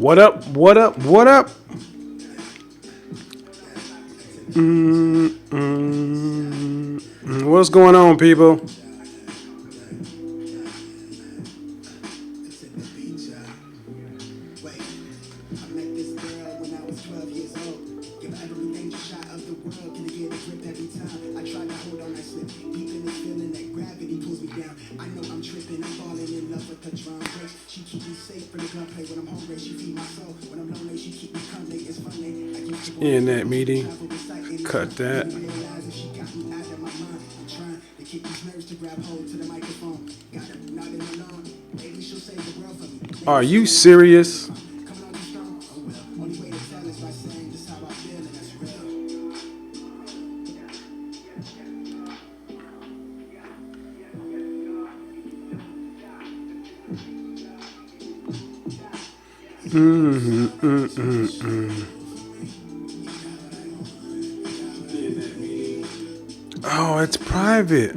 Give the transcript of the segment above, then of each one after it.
What up? What up? What up? What's going on, people? In that meeting, cut that. Are you serious? Oh, it's private.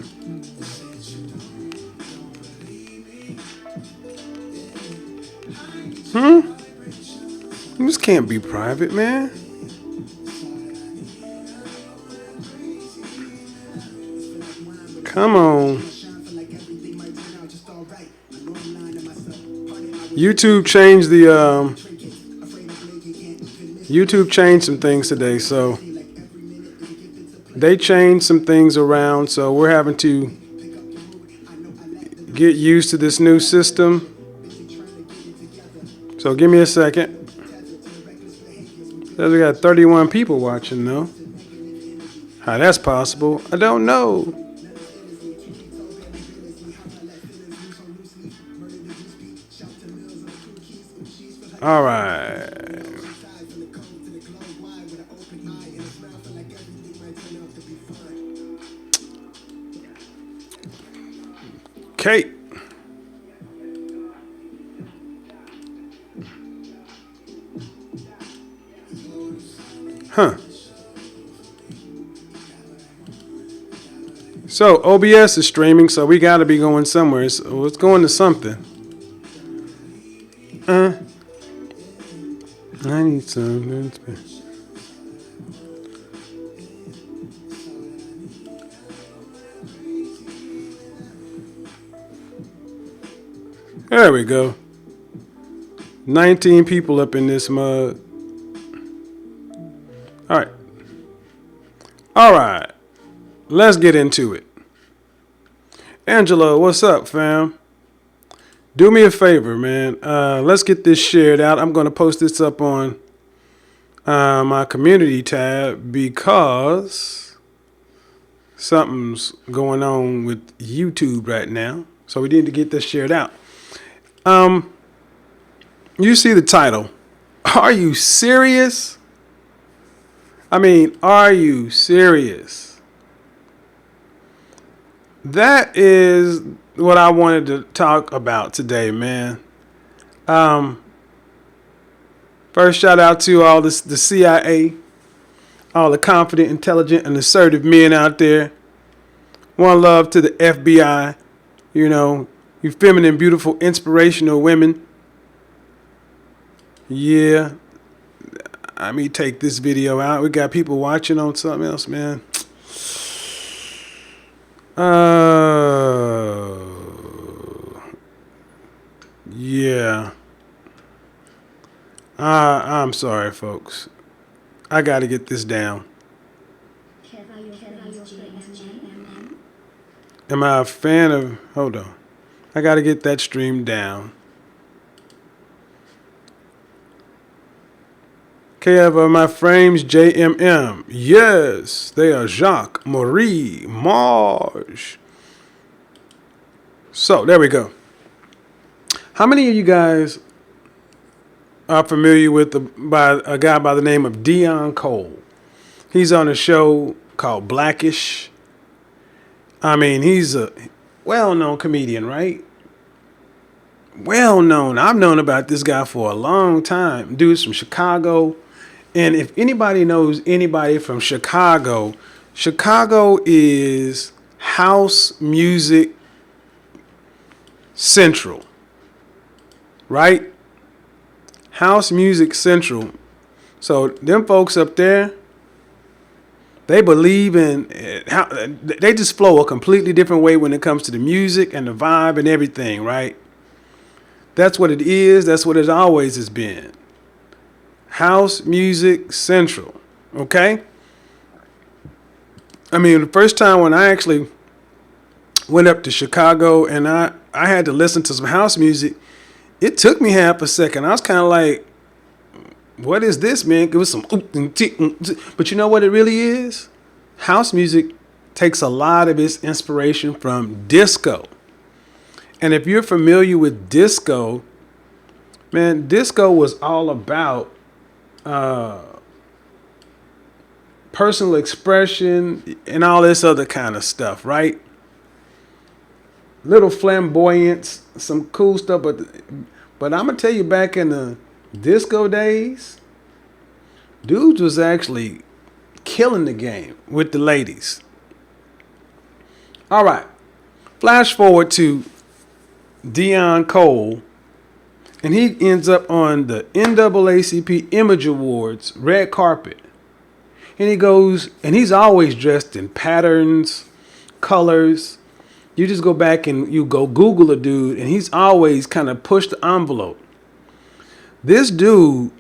This can't be private, man. Come on. YouTube changed the YouTube changed some things today, so they changed some things around, so we're having to get used to this new system. So give me a second. Says we got 31 people watching though. How that's possible, I don't know. All right. Kate. Huh. So OBS is streaming, so we got to be going somewhere. So it's going to something. I need some. There we go. 19 people up in this mug. All right. All right. Let's get into it. Angela, what's up, fam? Do me a favor, man. Let's get this shared out. I'm going to post this up on my community tab because something's going on with YouTube right now. So we need to get this shared out. You see the title. Are you serious? I mean, are you serious? That is what I wanted to talk about today, man. First, shout out to all the CIA, all the confident, intelligent, and assertive men out there. One love to the FBI, you feminine, beautiful, inspirational women. Yeah. Let me take this video out. We got people watching on something else, man. Yeah. I'm sorry, folks. I got to get this down. Am I a fan of... Hold on. I got to get that stream down. Okay, I have my frames JMM. Yes, they are Jacques, Marie, Marge. So, there we go. How many of you guys are familiar with a guy by the name of Dion Cole? He's on a show called Blackish. I mean, he's a well-known comedian, right? Well-known. I've known about this guy for a long time. Dude's from Chicago. And if anybody knows anybody from Chicago, Chicago is house music central, right? House Music Central. So them folks up there, they believe in how they just flow a completely different way when it comes to the music and the vibe and everything, right? That's what it is. That's what it always has been. House Music Central. Okay? I mean, the first time when I actually went up to Chicago and I had to listen to some house music, it took me half a second. I was kind of like, what is this, man? It was some but you know what it really is? House music takes a lot of its inspiration from disco. And if you're familiar with disco, man, disco was all about personal expression and all this other kind of stuff, right? Little flamboyance, some cool stuff, but I'm gonna tell you, back in the disco days, dudes was actually killing the game with the ladies. All right, flash forward to Dion Cole, and he ends up on the NAACP Image Awards red carpet. And he goes, and he's always dressed in patterns, colors. You just go back and you go Google a dude, and he's always kind of pushed the envelope. This dude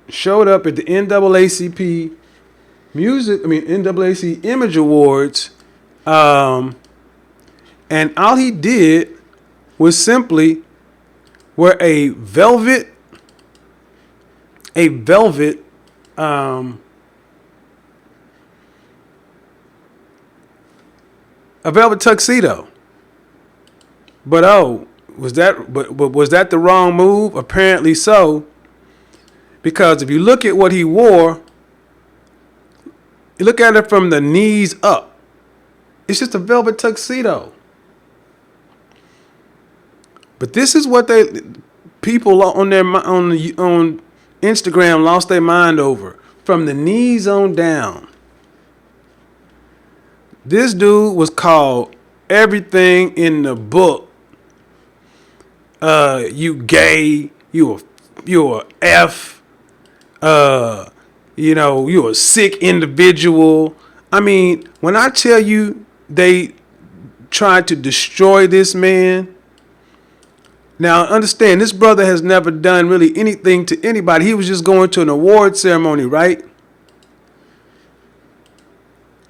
showed up at the NAACP NAACP Image Awards, and all he did was simply wear a velvet tuxedo. But was that the wrong move? Apparently so. Because if you look at what he wore, you look at it from the knees up. It's just a velvet tuxedo. But this is what people on Instagram lost their mind over. From the knees on down. This dude was called everything in the book. You gay, you a F, you a sick individual. I mean, when I tell you they tried to destroy this man. Now understand, this brother has never done really anything to anybody. He was just going to an award ceremony, right?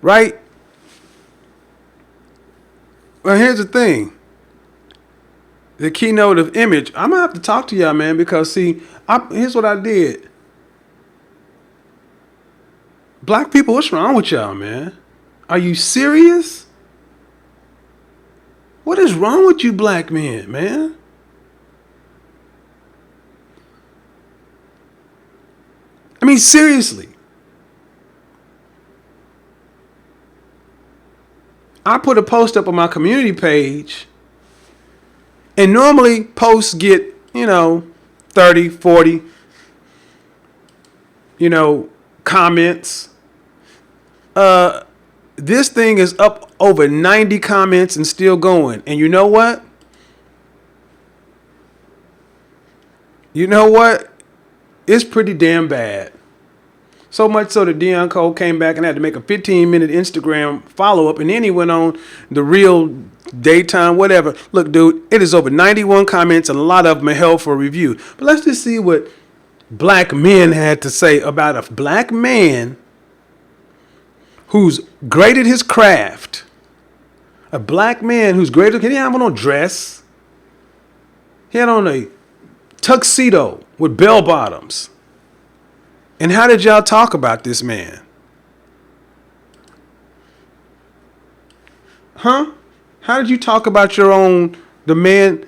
Right? Well, here's the thing. The keynote of image. I'm going to have to talk to y'all, man, because, see, here's what I did. Black people, what's wrong with y'all, man? Are you serious? What is wrong with you black men, man? I mean, seriously. I put a post up on my community page, and normally posts get, 30, 40, comments. This thing is up over 90 comments and still going. And you know what? It's pretty damn bad. So much so that Dion Cole came back and had to make a 15-minute Instagram follow-up, and then he went on the real daytime, whatever. Look, dude, it is over 91 comments, and a lot of them are held for review. But let's just see what black men had to say about a black man who's great at his craft. A black man who's great at, he didn't have on no dress. He had on a tuxedo with bell bottoms. And how did y'all talk about this man? Huh? How did you talk about the man?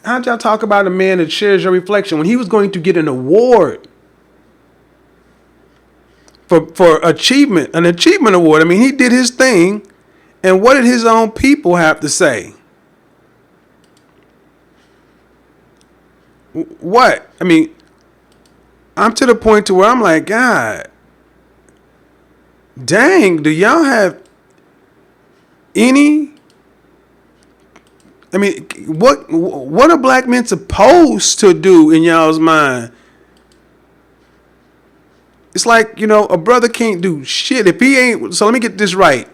How did y'all talk about a man that shares your reflection when he was going to get an award for achievement, an achievement award? I mean, he did his thing, and what did his own people have to say? What? I mean, I'm to the point to where I'm like, God, dang, do y'all have any I mean, what are black men supposed to do in y'all's mind? It's like, a brother can't do shit if he ain't. So let me get this right.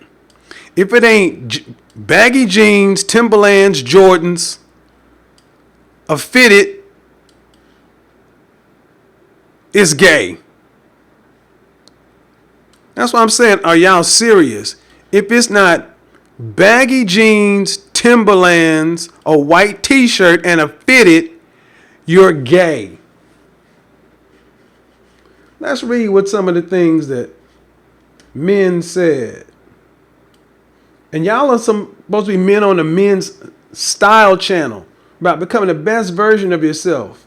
If it ain't baggy jeans, Timberlands, Jordans, a fitted, it's gay. That's what I'm saying. Are y'all serious? If it's not baggy jeans, Timberlands, a white t-shirt, and a fitted, you're gay. Let's read what some of the things that men said. And y'all are supposed to be men on the men's style channel about becoming the best version of yourself.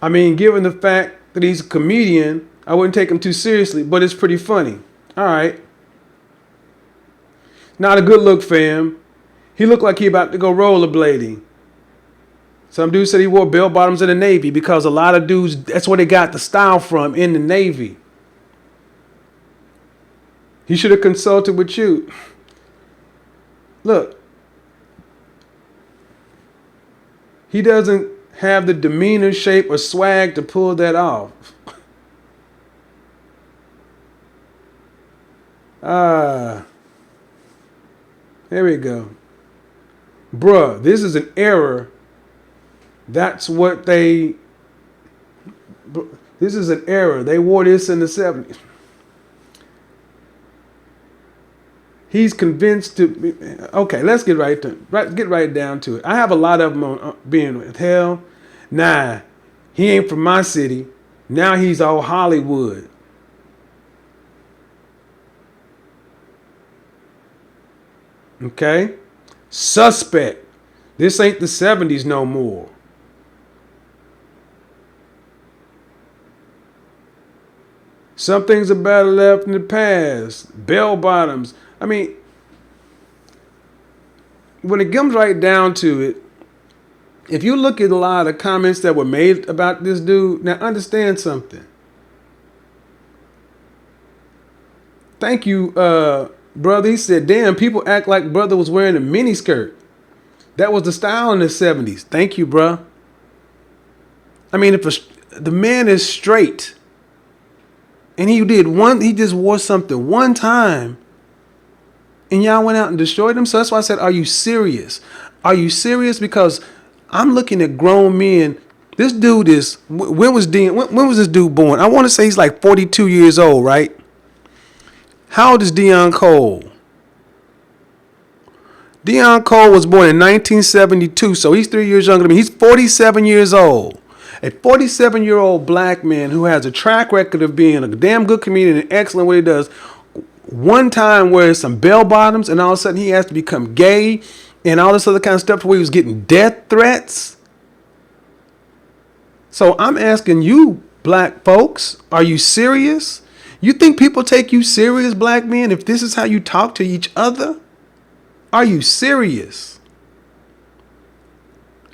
I mean, given the fact that he's a comedian, I wouldn't take him too seriously, but it's pretty funny. All right. Not a good look, fam. He looked like he about to go rollerblading. Some dude said he wore bell bottoms in the Navy because a lot of dudes, that's where they got the style from, in the Navy. He should have consulted with you. Look, he doesn't have the demeanor, shape, or swag to pull that off. There we go. Bruh, this is an error. This is an error. They wore this in the 70s. He's convinced to. Okay, let's get right down to it. I have a lot of them on being with hell. Nah, he ain't from my city. Now he's all Hollywood. Okay, suspect. This ain't the 70s no more. Some things are better left in the past. Bell bottoms. I mean, when it comes right down to it, if you look at a lot of the comments that were made about this dude, now understand something. Thank you, brother. He said, damn, people act like brother was wearing a miniskirt. That was the style in the 70s. Thank you, bruh. I mean, if the man is straight and he just wore something one time and y'all went out and destroyed him. So that's why I said, are you serious? Are you serious? Because I'm looking at grown men. This dude is, when was this dude born? I want to say he's like 42 years old, right? How old is Deion Cole? Deion Cole was born in 1972, so he's 3 years younger than me. He's 47 years old. A 47-year-old black man who has a track record of being a damn good comedian and excellent what he does. One time wears some bell bottoms and all of a sudden he has to become gay and all this other kind of stuff where he was getting death threats. So I'm asking you, black folks, are you serious? You think people take you serious, black men, if this is how you talk to each other? Are you serious?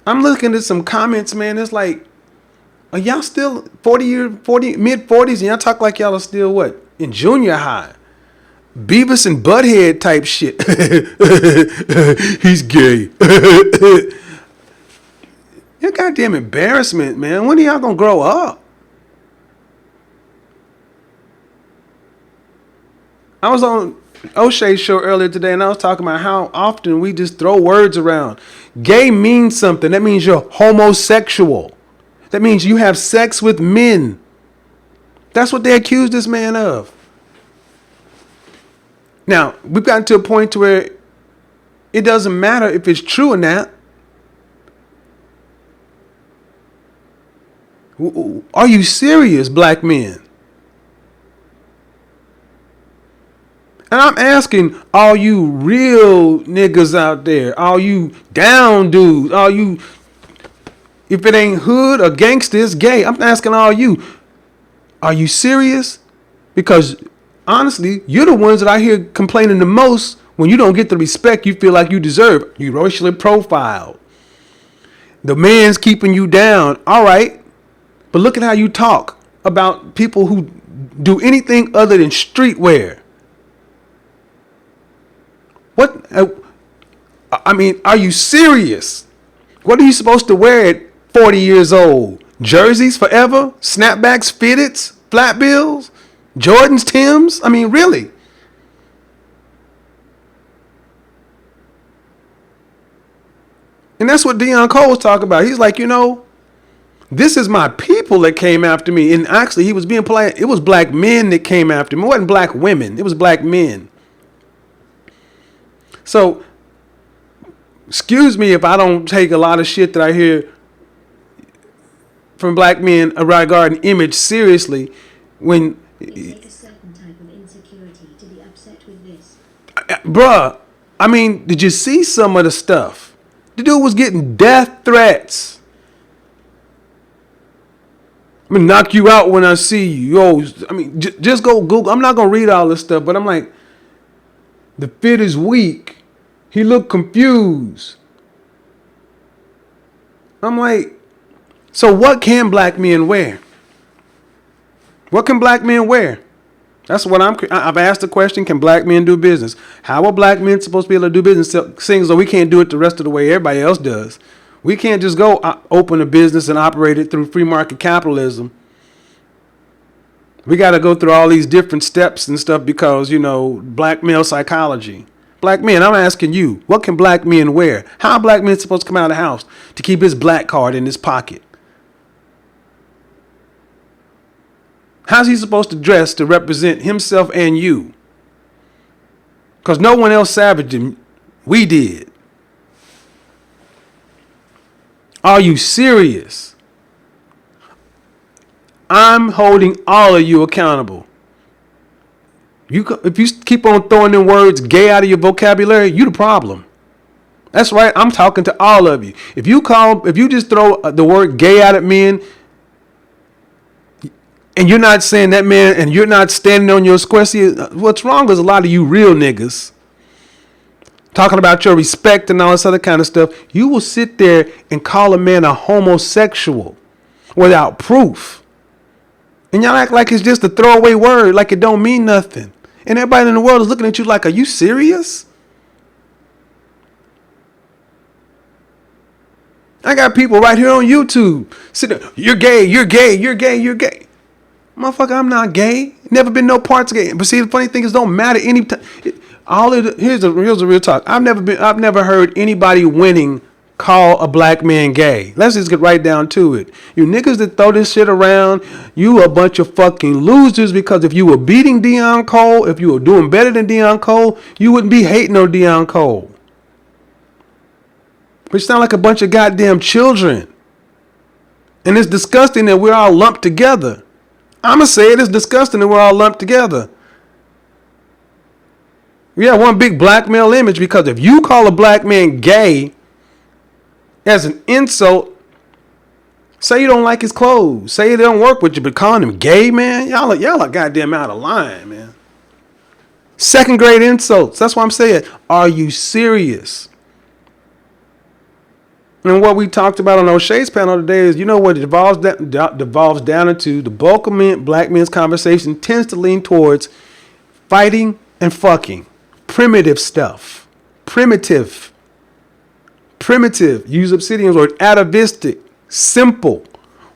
I'm looking at some comments, man. It's like, are y'all still mid-40s and y'all talk like y'all are still what? In junior high. Beavis and Butthead type shit. He's gay. Your goddamn embarrassment, man. When are y'all gonna grow up? I was on O'Shea's show earlier today and I was talking about how often we just throw words around. Gay means something. That means you're homosexual. That means you have sex with men. That's what they accused this man of. Now, we've gotten to a point where it doesn't matter if it's true or not. Are you serious, black men? And I'm asking all you real niggas out there, all you down dudes, all you, if it ain't hood or gangsta, it's gay. I'm asking all you, are you serious? Because honestly, you're the ones that I hear complaining the most when you don't get the respect you feel like you deserve. You racially profiled. The man's keeping you down. All right. But look at how you talk about people who do anything other than streetwear. What? I mean, are you serious? What are you supposed to wear at 40 years old? Jerseys forever? Snapbacks, fitteds, flat bills, Jordans, Timbs? I mean, really? And that's what Deion Cole was talking about. He's like, this is my people that came after me. And actually, he was being polite. It was black men that came after me. It wasn't black women. It was black men. So, excuse me if I don't take a lot of shit that I hear from black men regarding image seriously when... It takes a certain type of insecurity to be upset with this. Bruh, I mean, did you see some of the stuff? The dude was getting death threats. I'm gonna knock you out when I see you. Yo, I mean, just go Google. I'm not gonna read all this stuff, but I'm like, the fit is weak. He looked confused. I'm like, so what can black men wear? What can black men wear? That's what I've asked the question, can black men do business? How are black men supposed to be able to do business seeing as though we can't do it the rest of the way everybody else does? We can't just go open a business and operate it through free market capitalism. We got to go through all these different steps and stuff because, black male psychology. Black men, I'm asking you, what can black men wear? How are black men supposed to come out of the house to keep his black card in his pocket? How's he supposed to dress to represent himself and you? Because no one else savaged him. We did. Are you serious? I'm holding all of you accountable. If you keep on throwing them words gay out of your vocabulary, you the problem. That's right. I'm talking to all of you. If you just throw the word gay out at men, and you're not saying that man, and you're not standing on your square, see, what's wrong is a lot of you real niggas talking about your respect and all this other kind of stuff. You will sit there and call a man a homosexual without proof. And y'all act like it's just a throwaway word, like it don't mean nothing. And everybody in the world is looking at you like, are you serious? I got people right here on YouTube sitting there, you're gay, you're gay, you're gay, you're gay. Motherfucker, I'm not gay. Never been no parts gay. But see, the funny thing is, don't matter any time. Here's the real talk. I've never heard anybody winning call a black man gay. Let's just get right down to it. You niggas that throw this shit around, you a bunch of fucking losers, because if you were beating Deion Cole, if you were doing better than Deion Cole, you wouldn't be hating on Deion Cole. But you sound like a bunch of goddamn children. And it's disgusting that we're all lumped together. I'm going to say it's disgusting that we're all lumped together. We have one big black male image, because if you call a black man gay as an insult, say you don't like his clothes, say they don't work with you, but calling him gay, man, y'all are goddamn out of line, man. Second grade insults. That's what I'm saying. Are you serious? And what we talked about on O'Shea's panel today is, what it devolves down into, the bulk of black men's conversation tends to lean towards fighting and fucking. Primitive stuff. Primitive. Use Obsidian's word. Atavistic. Simple.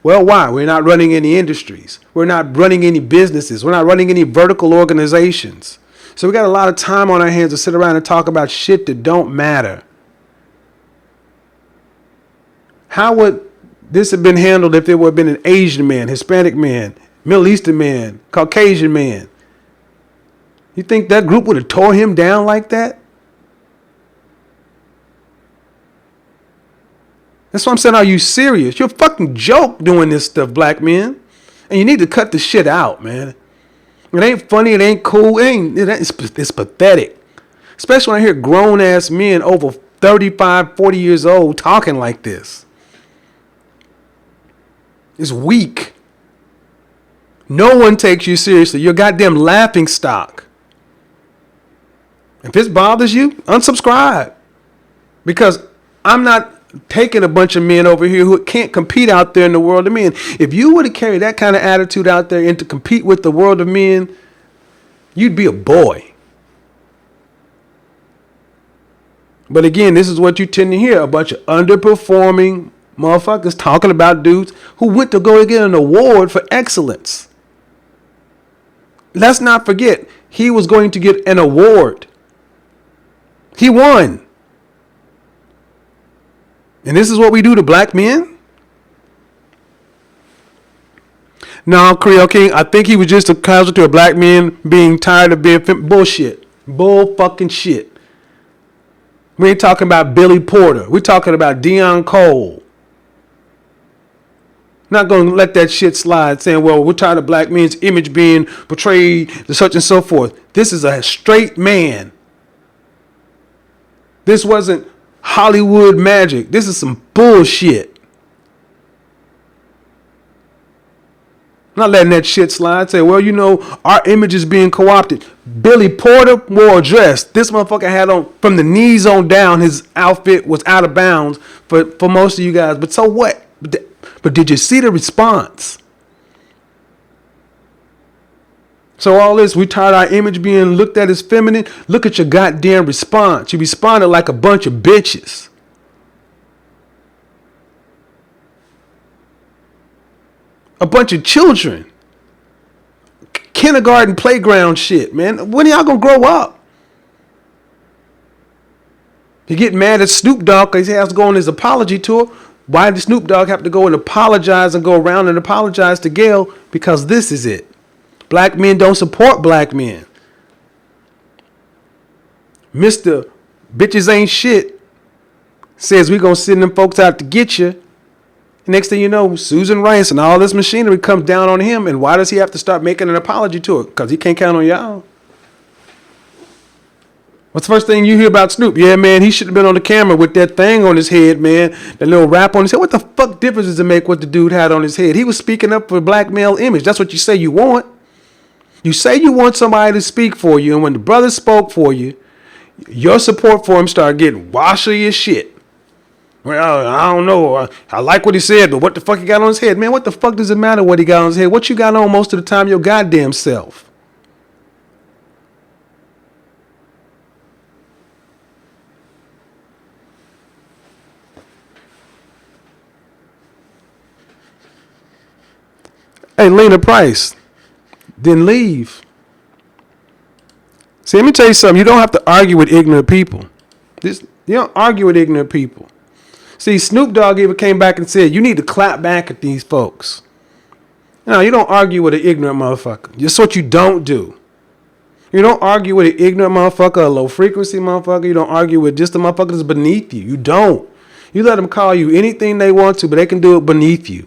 Well, why? We're not running any industries. We're not running any businesses. We're not running any vertical organizations. So we got a lot of time on our hands to sit around and talk about shit that don't matter. How would this have been handled if it would have been an Asian man, Hispanic man, Middle Eastern man, Caucasian man? You think that group would have tore him down like that? That's what I'm saying. Are you serious? You're a fucking joke doing this stuff, black men. And you need to cut the shit out, man. It ain't funny. It ain't cool. It's pathetic. Especially when I hear grown-ass men over 35, 40 years old talking like this. It's weak. No one takes you seriously. You're a goddamn laughing stock. If this bothers you, unsubscribe. Because I'm not taking a bunch of men over here who can't compete out there in the world of men. If you were to carry that kind of attitude out there and to compete with the world of men, you'd be a boy. But again, this is what you tend to hear. A bunch of underperforming motherfuckers talking about dudes who went to go get an award for excellence. Let's not forget, he was going to get an award. He won. And this is what we do to black men? No, Creole King, I think he was just a casualty of black men being tired of being bullshit. Bull fucking shit. We ain't talking about Billy Porter. We're talking about Deion Cole. Not going to let that shit slide saying, well, we're tired of black men's image being portrayed, such and so forth. This is a straight man. This wasn't Hollywood magic. This is some bullshit. Not letting that shit slide. Say, well, you know, our image is being co-opted. Billy Porter wore a dress. This motherfucker had on, from the knees on down, his outfit was out of bounds for most of you guys. But so what? But did you see the response? So all this, we tired our image being looked at as feminine. Look at your goddamn response. You responded like a bunch of bitches. A bunch of children. Kindergarten playground shit, man. When are y'all gonna grow up? You get mad at Snoop Dogg because he has to go on his apology tour. Why did Snoop Dogg have to go and apologize and go around and apologize to Gayle? Because this is it. Black men don't support black men. Mr. Bitches Ain't Shit says we gonna send them folks out to get you. Next thing you know, Susan Rice and all this machinery comes down on him. And why does he have to start making an apology to it? Because he can't count on y'all. What's the first thing you hear about Snoop? Yeah, man, he should have been on the camera with that thing on his head, man. That little wrap on his head. What the fuck difference does it make what the dude had on his head? He was speaking up for black male image. That's what you say you want. You say you want somebody to speak for you. And when the brother spoke for you, your support for him started getting washy as shit. Well, I don't know. I like what he said, but what the fuck he got on his head? Man, what the fuck does it matter what he got on his head? What you got on most of the time? Your goddamn self. Hey, Lena Price didn't leave. See, let me tell you something. You don't have to argue with ignorant people. You don't argue with ignorant people. See, Snoop Dogg even came back and said, you need to clap back at these folks. No, you don't argue with an ignorant motherfucker. That's what you don't do. You don't argue with an ignorant motherfucker, a low frequency motherfucker. You don't argue with just a motherfucker that's beneath you. You don't. You let them call you anything they want to, but they can do it beneath you.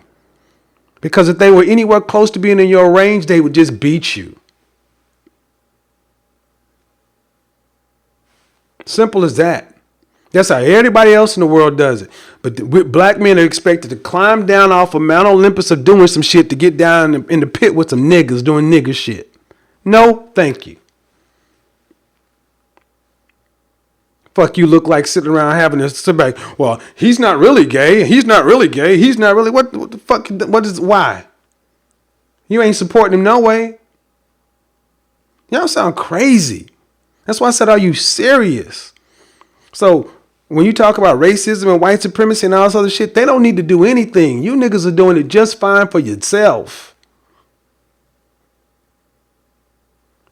Because if they were anywhere close to being in your range, they would just beat you. Simple as that. That's how everybody else in the world does it. But black men are expected to climb down off of Mount Olympus of doing some shit to get down in the pit with some niggas doing nigger shit. No, thank you. Fuck you look like sitting around having this sit back. Well, he's not really gay. He's not really gay. He's not really what the fuck? What is why? You ain't supporting him no way. Y'all sound crazy. That's why I said, are you serious? So when you talk about racism and white supremacy and all this other shit, they don't need to do anything. You niggas are doing it just fine for yourself.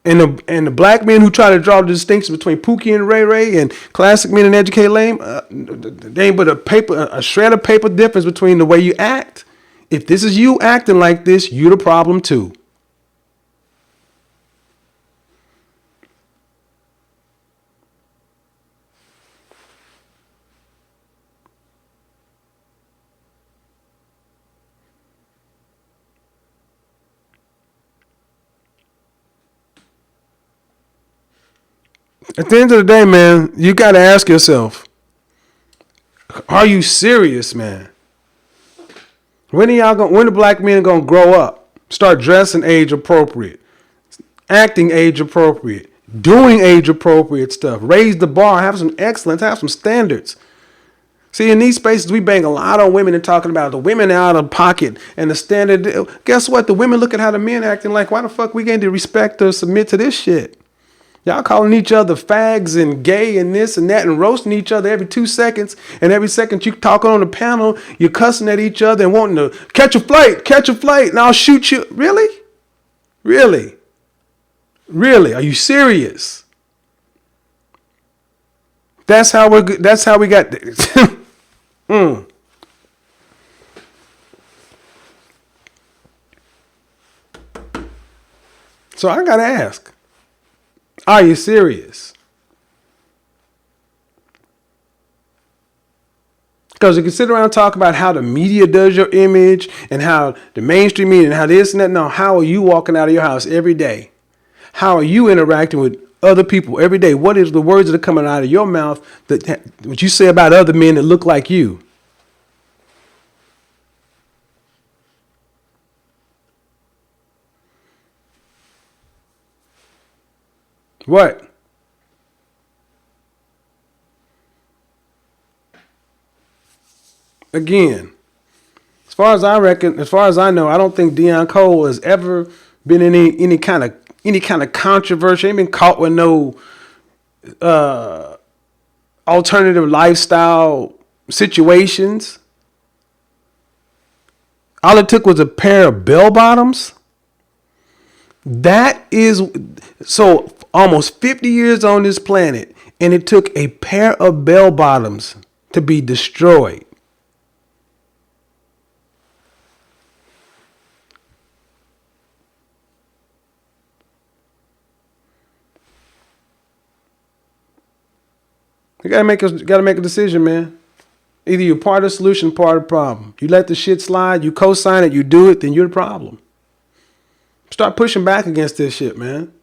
And the black men who try to draw the distinction between Pookie and Ray Ray and classic men and educate lame, they ain't but a shred of paper difference between the way you act. If this is you acting like this, you the problem too. At the end of the day, man, you got to ask yourself, are you serious, man? When the black men going to grow up, start dressing age appropriate, acting age appropriate, doing age appropriate stuff, raise the bar, have some excellence, have some standards. See, in these spaces, we bang a lot on women and talking about the women out of pocket and the standard. Guess what? The women look at how the men acting like, why the fuck we getting to respect or submit to this shit? Y'all calling each other fags and gay and this and that and roasting each other every 2 seconds. And every second you talking on the panel, you're cussing at each other and wanting to catch a flight, and I'll shoot you. Really? Really? Really? Are you serious? That's how we got. So I gotta ask, are you serious? Because you can sit around and talk about how the media does your image and how the mainstream media and how this and that. No, how are you walking out of your house every day? How are you interacting with other people every day? What is the words that are coming out of your mouth that what you say about other men that look like you? What? Again, as far as I know, I don't think Deion Cole has ever been in any kind of controversy. He ain't been caught with no alternative lifestyle situations. All it took was a pair of bell bottoms. That is so almost 50 years on this planet, and it took a pair of bell bottoms to be destroyed. You gotta make a decision, man. Either you're part of the solution, part of the problem. You let the shit slide, you co-sign it, you do it, then you're the problem. Start pushing back against this shit, man.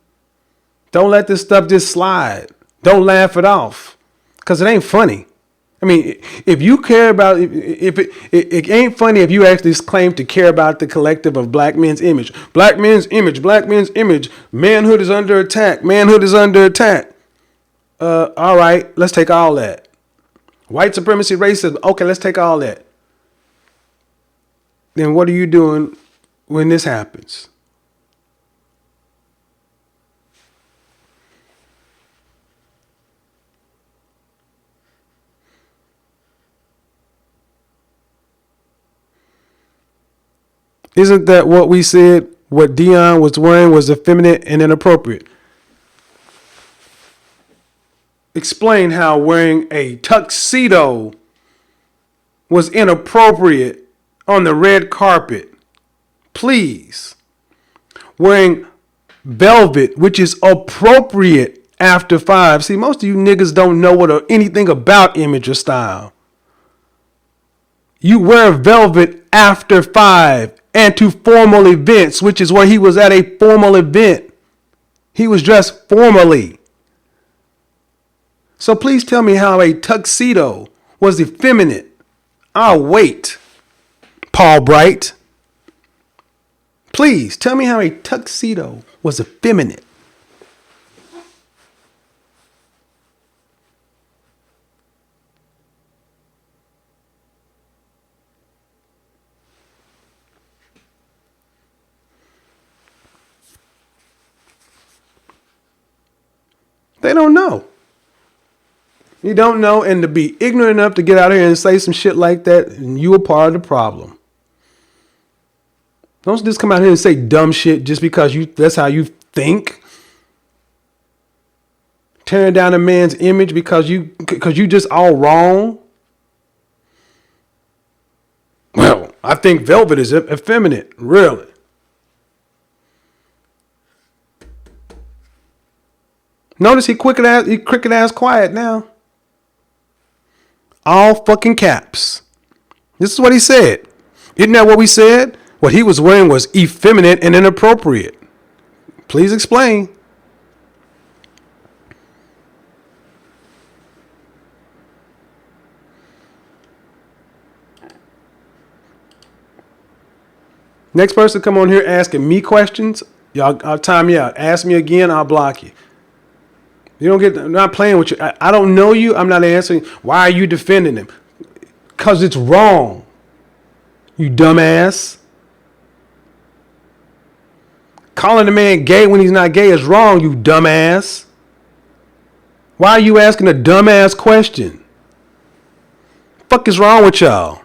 Don't let this stuff just slide. Don't laugh it off, because it ain't funny. I mean, if you care about, if it ain't funny if you actually claim to care about the collective of black men's image. Black men's image, black men's image. Manhood is under attack. Manhood is under attack. All right, let's take all that. White supremacy, racism. Okay, let's take all that. Then what are you doing when this happens? Isn't that what we said? What Deion was wearing was effeminate and inappropriate. Explain how wearing a tuxedo was inappropriate on the red carpet. Please. Wearing velvet, which is appropriate after 5. See, most of you niggas don't know anything about image or style. You wear velvet after 5 and to formal events, which is where he was at a formal event. He was dressed formally. So please tell me how a tuxedo was effeminate. I'll wait, Paul Bright. Please tell me how a tuxedo was effeminate. They don't know. You don't know, and to be ignorant enough to get out here and say some shit like that, and you are part of the problem. Don't just come out here and say dumb shit just because that's how you think. Tearing down a man's image because you just all wrong. Well, I think velvet is effeminate, really. Notice he cricket ass quiet now. All fucking caps. This is what he said. Isn't that what we said? What he was wearing was effeminate and inappropriate. Please explain. Next person come on here asking me questions. Y'all, I'll time you out. Ask me again, I'll block you. I'm not playing with you. I don't know you. I'm not answering. Why are you defending him? Because it's wrong. You dumbass. Calling a man gay when he's not gay is wrong, you dumbass. Why are you asking a dumbass question? Fuck is wrong with y'all?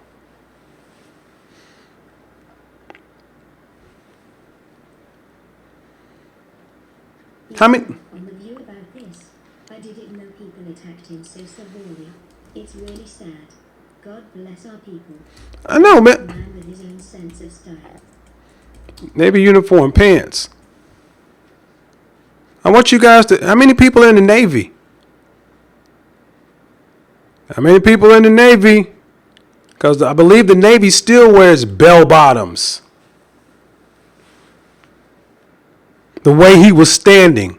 How many? On the view about this, I didn't know people attacked him so severely. It's really sad. God bless our people. I know, A man. man with his own sense of style. Navy uniform, pants. I want you guys to. How many people are in the Navy? How many people are in the Navy? Because I believe the Navy still wears bell bottoms. The way he was standing.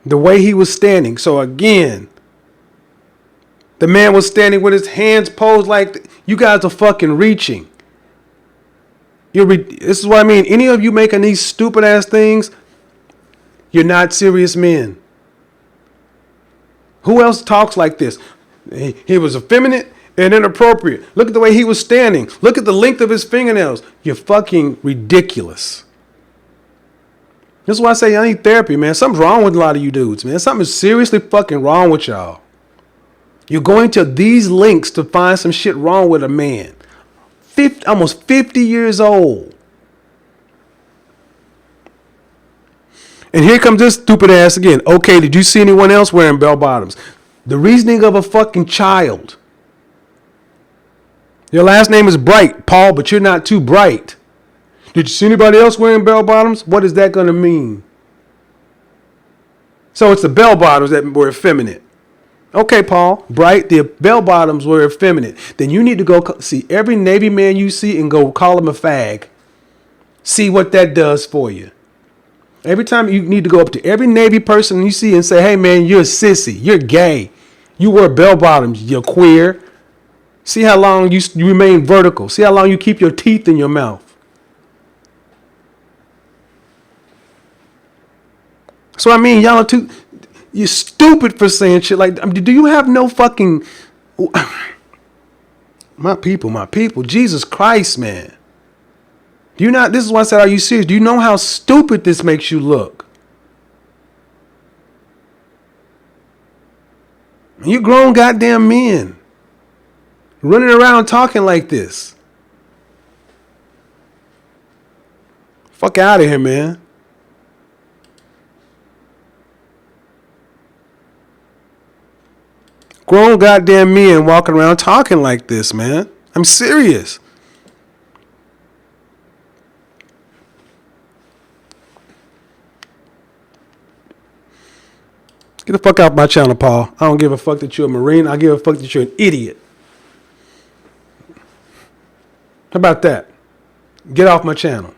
The way he was standing. So again, the man was standing with his hands posed like you guys are fucking reaching. This is what I mean. Any of you making these stupid ass things, you're not serious men. Who else talks like this? He was effeminate and inappropriate. Look at the way he was standing. Look at the length of his fingernails. You're fucking ridiculous. This is why I say I need therapy, man. Something's wrong with a lot of you dudes, man. Something is seriously fucking wrong with y'all. You're going to these links to find some shit wrong with a man. Almost 50 years old. And here comes this stupid ass again. Okay, did you see anyone else wearing bell bottoms? The reasoning of a fucking child. Your last name is Bright, Paul, but you're not too bright. Did you see anybody else wearing bell bottoms? What is that going to mean? So it's the bell bottoms that were effeminate. Okay, Paul, Bright, the bell bottoms were effeminate. Then you need to go see every Navy man you see and go call him a fag. See what that does for you. Every time you need to go up to every Navy person you see and say, hey, man, you're a sissy. You're gay. You wear bell bottoms. You're queer. See how long you remain vertical. See how long you keep your teeth in your mouth. So, I mean, y'all are you're stupid for saying shit like, do you have no fucking, my people, Jesus Christ, man. Do you not, this is why I said, are you serious? Do you know how stupid this makes you look? You grown goddamn men running around talking like this. Fuck out of here, man. Grown goddamn men walking around talking like this, man. I'm serious. Get the fuck out my channel, Paul. I don't give a fuck that you're a Marine. I give a fuck that you're an idiot. How about that? Get off my channel.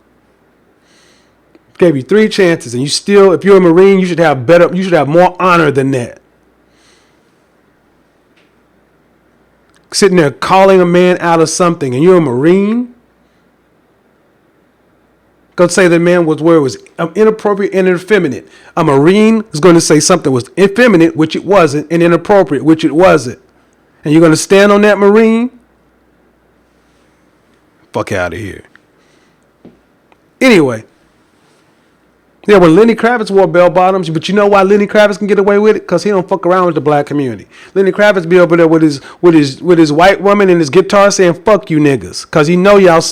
Gave you 3 chances, and you still, if you're a Marine, you should have more honor than that. Sitting there calling a man out of something, and you're a Marine? Go say the man was where it was inappropriate and effeminate. A Marine is going to say something was effeminate, which it wasn't, and inappropriate, which it wasn't. And you're going to stand on that, Marine? Fuck out of here. Anyway. Yeah, when Lenny Kravitz wore bell bottoms, but you know why Lenny Kravitz can get away with it? Because he don't fuck around with the black community. Lenny Kravitz be over there with his white woman and his guitar saying "fuck you niggas," because he know y'all.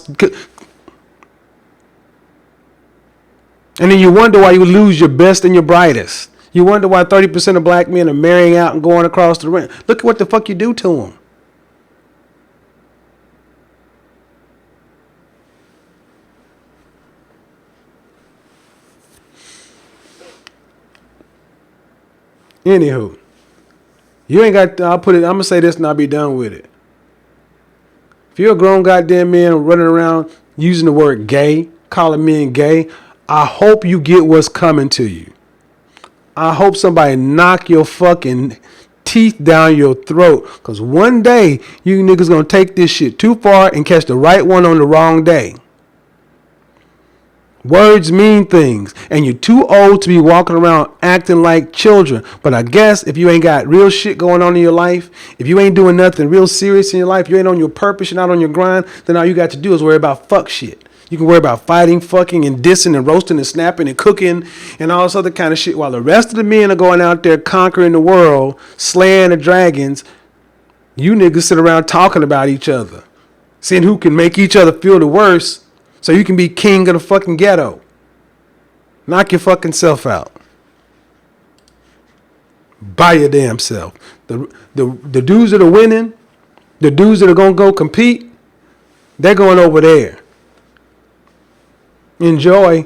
And then you wonder why you lose your best and your brightest. You wonder why 30% of black men are marrying out and going across the ring. Look at what the fuck you do to them. Anywho, you ain't got, I'm going to say this and I'll be done with it. If you're a grown goddamn man running around using the word gay, calling men gay, I hope you get what's coming to you. I hope somebody knock your fucking teeth down your throat. Because one day, you niggas going to take this shit too far and catch the right one on the wrong day. Words mean things, and you're too old to be walking around acting like children. But I guess if you ain't got real shit going on in your life, if you ain't doing nothing real serious in your life, you ain't on your purpose, you're not on your grind, then all you got to do is worry about fuck shit. You can worry about fighting, fucking, and dissing, and roasting, and snapping, and cooking, and all this other kind of shit, while the rest of the men are going out there conquering the world, slaying the dragons. You niggas sit around talking about each other, seeing who can make each other feel the worst, so you can be king of the fucking ghetto. Knock your fucking self out. By your damn self. The dudes that are winning, the dudes that are gonna go compete, they're going over there. Enjoy.